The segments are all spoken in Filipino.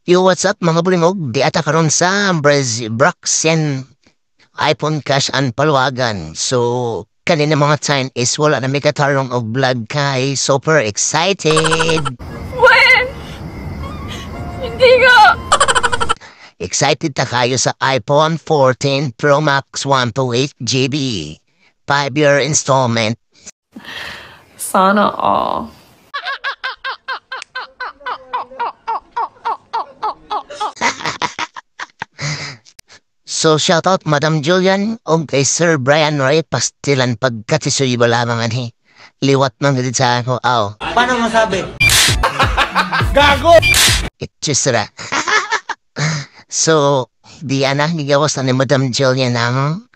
Yo, what's up mga bulimog? Di ata karon sa Braxen iPhone Cash and Paluwagan. So, kanina mga time is wala na may katarong og vlog kay super excited. When? Hindi nga. Excited ta kayo sa iPhone 14 Pro Max 128GB. 5-year installment. Sana all. So, shoutout Madam Julian o kay Sir Brian Ray pastilan pagkatisuy ba lamang ani. Liwat man gid sa ako, aw. Paano masabi? Gago! Itchisra. So, di anak ni gawas na ni Madam Julian ang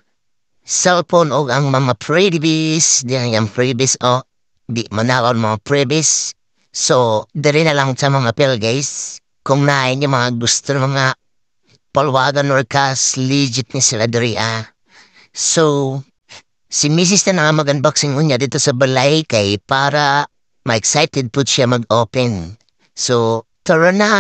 cellphone o ang mga freebies. Di ang freebies o di manawal mga freebies. So, dali na lang sa mga appeal guys. Kung nain yung mga gusto ng mga Paluwagan or cash, legit ni sila diri So, si Mrs. na nga mag-unboxing niya dito sa balay kay para ma-excited po siya mag-open. So, tara na!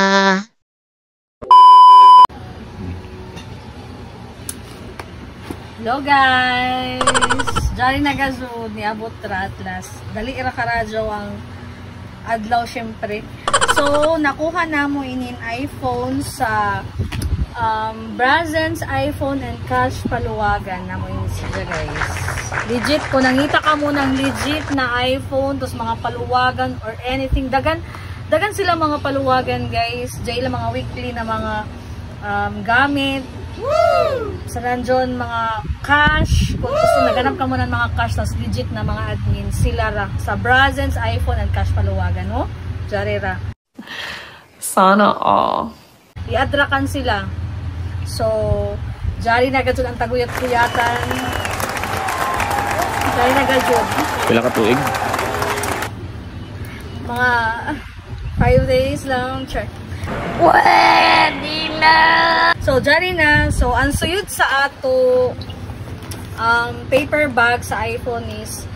Hello guys! Diyan nagazud ni Abot Atlas. Dali ira karadyo ang adlaw syempre. So, nakuha na mo inin iPhone sa Brazen's iPhone and Cash Paluwagan na mo yun siya guys. Legit, kung nangita ka mo ng legit na iPhone tos mga paluwagan or anything, dagan sila mga paluwagan guys. Dahil lang mga weekly na mga gamit. Sa nandiyon mga cash, kung gusto naganap ka mo ng mga cash tas legit na mga admin, sila ra sa Brazen's iPhone and Cash Paluwagan, no? Jarera. Sana all. I-adrakan sila. So, jari na gajud ang taguyat-kuyatan. Jari na gajud. Pila ka tuig? Mga 5 days lang. Check. Pwede na! So, jari na. So, ang suyod sa ato paper bag sa iPhone is,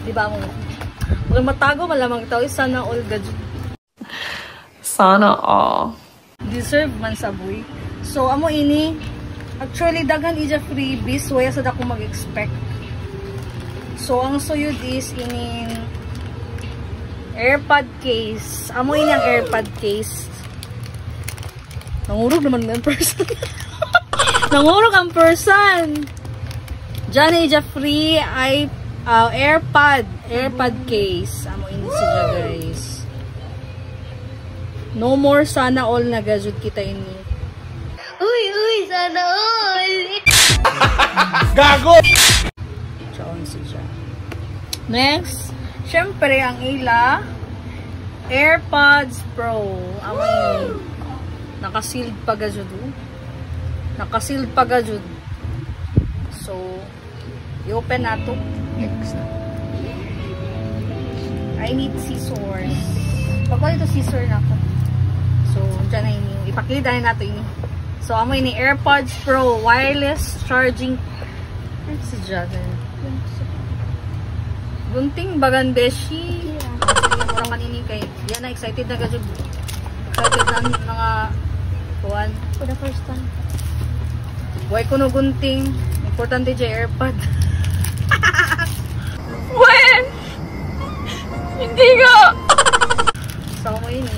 di ba mo? Walang matago, malamang ito. Sana all gajud. Sana all. Deserve man sa buhay. So, amo ini, actually, daghan ija freebies, waya sa dako mag-expect. So, ang suyod is inin AirPod case. Amo ini ang AirPod case. Nangurog naman ang person. Nangurog ang person. Diyan ija free AirPod case. Amo ini siya guys. No more sana all na gajud kita ini. Uy, sana all. Gago! Choon siya. Next, syempre ang ila AirPods Pro. Amay naka-sealed pa gajud. Naka-sealed pa gajud. So, i-open nato. Next. I need scissors. Pagkuha ito scissor na ako. So, dyan na ini. Ipakilita na nato ini. So, amo ini AirPods Pro wireless charging. Ano si Jaden? Gunting bagan beshi. Sige, mura man ini kay. Yan na, excited na gajud. Excited na mga kuwan. For the first time. Buhay ko no gunting. Importante dyan AirPod. When? Hindi nga! So, amo ini.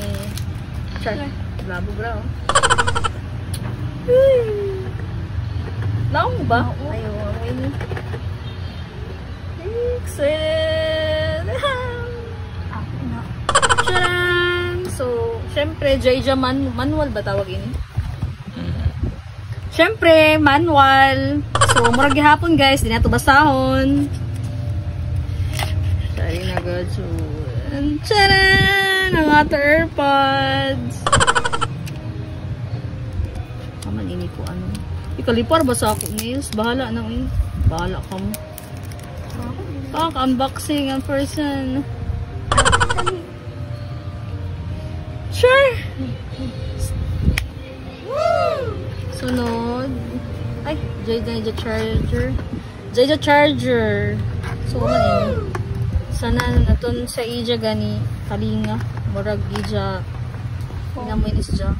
Char. Labo bro. Naong ba? Ayaw, ini. Excited! Charan! So, syempre, Jaija manual ba tawag ini? Syempre, manual. So, murag gihapon guys, di na ito basahon. Sorry na god. So, charan! Ang ato AirPods. Kaman ini ko ano. Ikalipar ba sa ako nails? Bahala na eh. Bahala ka mo. Unboxing ang person. Sure! Sunod. Ay, Jayja charger. Jayja charger. So, kaman ini. Sana naton sa ija gani kalinga. Murag ija. Inamoy ni siya.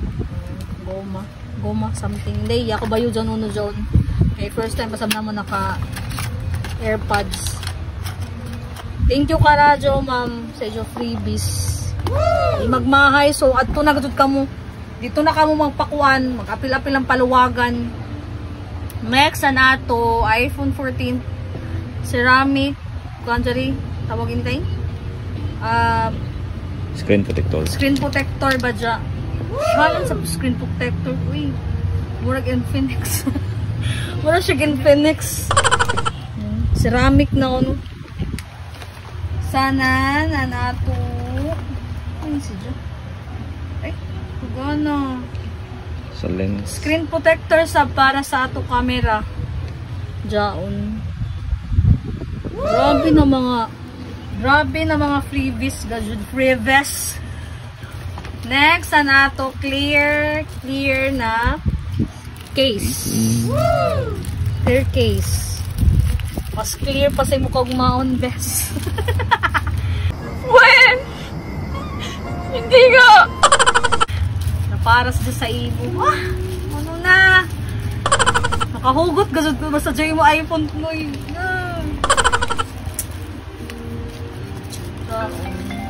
Goma something. Hindi, ako ba yun dyan uno dyan? Okay, first time pasab na mo naka AirPods. Thank you Karadyo, ma'am, sa iyo freebies. Magmahay, so adto na gud kamo. Dito na kamo magpakuan, mag-apil-apil ang paluwagan. Next na to, iPhone 14 ceramic, kanjari, tawagin tayo. Screen protector. Screen protector ba dya? Halan sa screen protector. Uy, murag Infinix. Murag siya Infinix. Ceramic na ano. Sana na nato. Ano si dya? Ay, kugana. Sa lens. Screen protector sa para sa ato camera. Jaon. Grabe na mga freebies, gajud freebies. Next na to clear na case. Clear case. Mas clear pa sa mukha gumaon best. When? Hindi nga. Naparas sa ibo. Ano na? Nakahugot gajud ko basta dyan mo iPhone ko.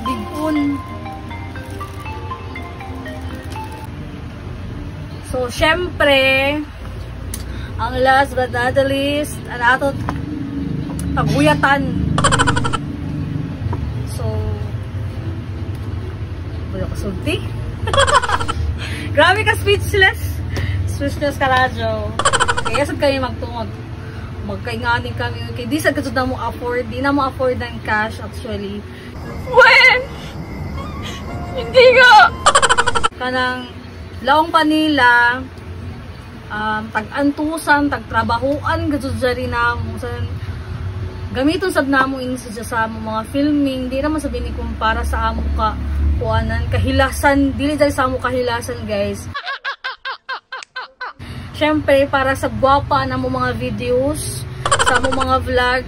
Bigun. So, syempre, ang last but not the least, ang ato paguyatan. So, wala ka sulti. Grabe ka speechless. Speechless ka radyo. Kaya sad kayo magtungod. Magkainganin kami. Okay, di sad kasud na mo afford. Di na mo afford ng cash actually. When? Hindi nga. Kanang laong pa nila, tag-antusan, tag-trabahuan, gajudjari na mo. Gamiton sad na mo sa mga filming. Di naman sabihin ni kumpara sa amo ka kuanan. Kahilasan. Dili dali sa amo kahilasan guys. Siyempre, para sa gwapa na mo mga videos, sa mo mga vlog,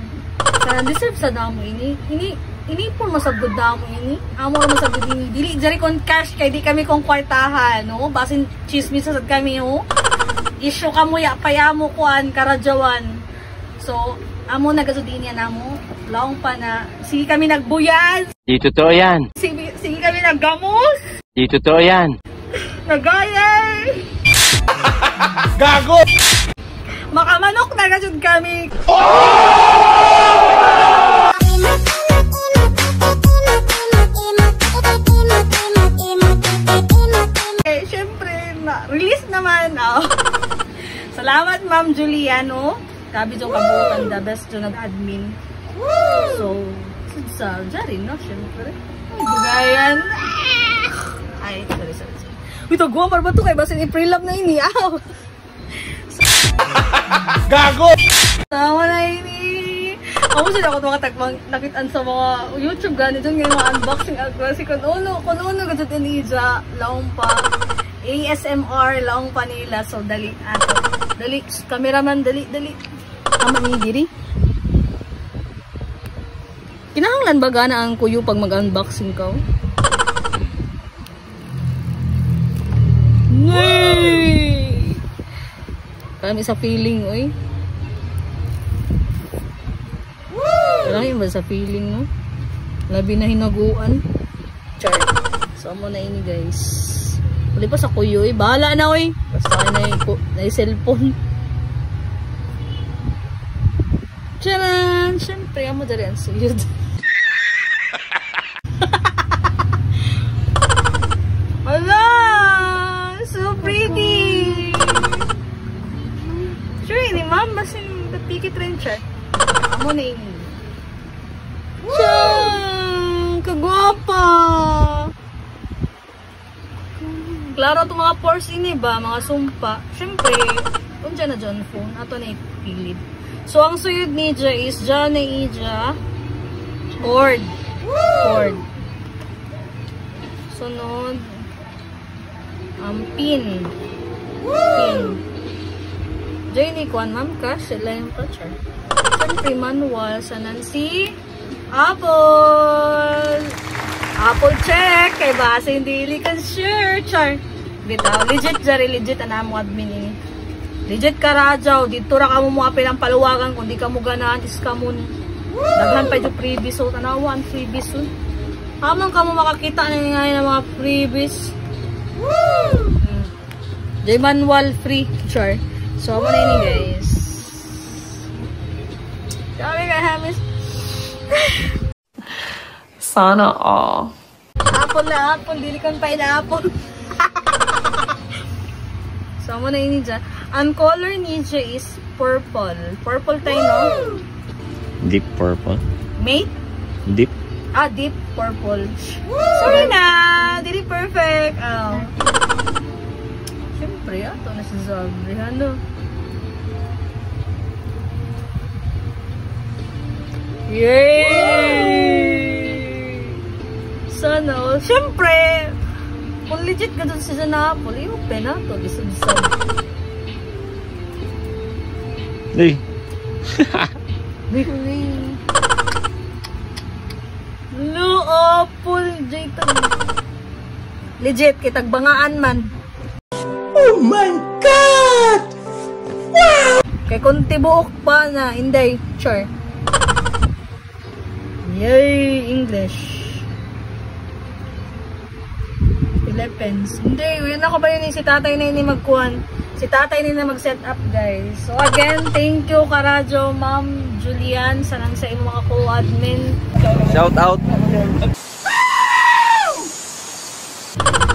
sana deserve sa na mo ini po masabgod na mo ini. Amo ra masabgod ini. Dili jari kon cash kay di kami kong kwartahan, no? Basin chismis sad kami, no? Issue kamo ya payamo kuan karadyawan. So, amo nagasudin niya namo. Laong pa na sige kami nagbuyas. Di totoo yan. Sige kami naggamos. Di totoo yan. Nagayay. Gago! Makamanok na gasud kami. Eh, syempre, release naman. Oh. Salamat, Ma'am Juliano. Gabi dyan kabukan, the best dyan nag-admin. So, sa dyan no? Syempre. Ay, bugayan. Ay, sorry. Wito, guwa ba ito kay basin i-pre-love na ini. Aw! Gago! Tama na ini. Ako sila ako mga tagmang nakitaan sa mga YouTube ganito ngayon mga unboxing kasi kung uno ganito ini dyan laong pa ASMR laong pa nila. So dali cameraman dali tama ni diri kinahanglan ba gana ang kuyo pag mag-unboxing ka? Yay! Kami sa feeling, oy. Kailangan ba sa feeling, no? Labi na hinaguan. Char. So, mo na ini, guys. Wala pa sa kuyo, eh. Bahala na, oy. Basta na yung cellphone. Tcharan! Siyempre, amo dali ang suyod. Hala! So pretty! Sure, ni ma'am, basin pikit rin siya. Amo na ini. Tiyang! Kagwapa! Klaro itong mga pores ini ba? Mga sumpa. Siyempre, kung dyan na dyan phone, ato na ipilid. So, ang suyod ni Ija is dyan na Ija cord. Sunod, pin. Diyan ni Kwan, ma'am ka, sila yung toucher. Siyempre, manual sa Nancy Apple check! Kay base hindi ka sure, char. bitaw. Legit jari, legit ana mo admin ini. Legit ka radyo, dito ra ka mo mga pilang paluwagan kung di ka mo ganahan is ka mo. Daghan pa yung freebies so tanawa ang freebies so. Hamang ka mo makakita na ngayon ng mga freebies. J manual free char. So mo na ini guys. Sabi ka hamis. Sana all. Apple na apple, dili kang pa ina-apple. So mo na ini dyan. Ang color niya is purple. Purple tayo no? Deep purple. Mate? Deep. Deep purple. Sorry na! Dili perfect. Siyempre, ito na si Zagri. Ano? Yay! Sana all. Siyempre, kung legit ka dun sa Napoli, open na ito. Bisag-bisag. Hey. No, apple, Jayton. Legit, kitag bangaan man. Oh my God! Wow! Kay kung tibuok pa na, hindi, sure. Yay, English. Philippines. Hindi, yun ako ba yun si tatay na yun magkuhan. Si tatay na mag-set up, guys. So again, thank you Karadyo, Ma'am Julian, sa nang sa imong mga co-admin. Shout out.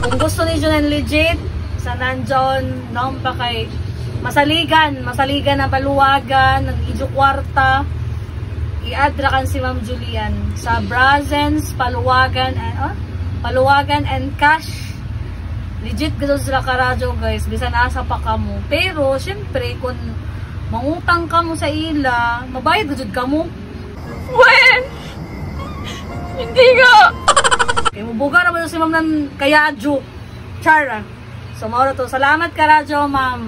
Kung gusto ni Julian legit, sa nandyan, naon pa kay masaligan ng paluwagan, ng Ijo Kwarta, i-add ra kan si Ma'am Julian sa Brazens, Paluwagan and Cash. Legit gito sila Karadyo guys, bisan asa pa ka mo. Pero syempre kung mangutang ka mo sa ila, mabayad gud ka mo. When? Hindi nga. Kaya mubuga ra ba si Ma'am ng Kayadyo. Chara. So maura to. Salamat Karadyo, Ma'am.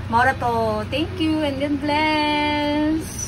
Maura to. Thank you and God bless.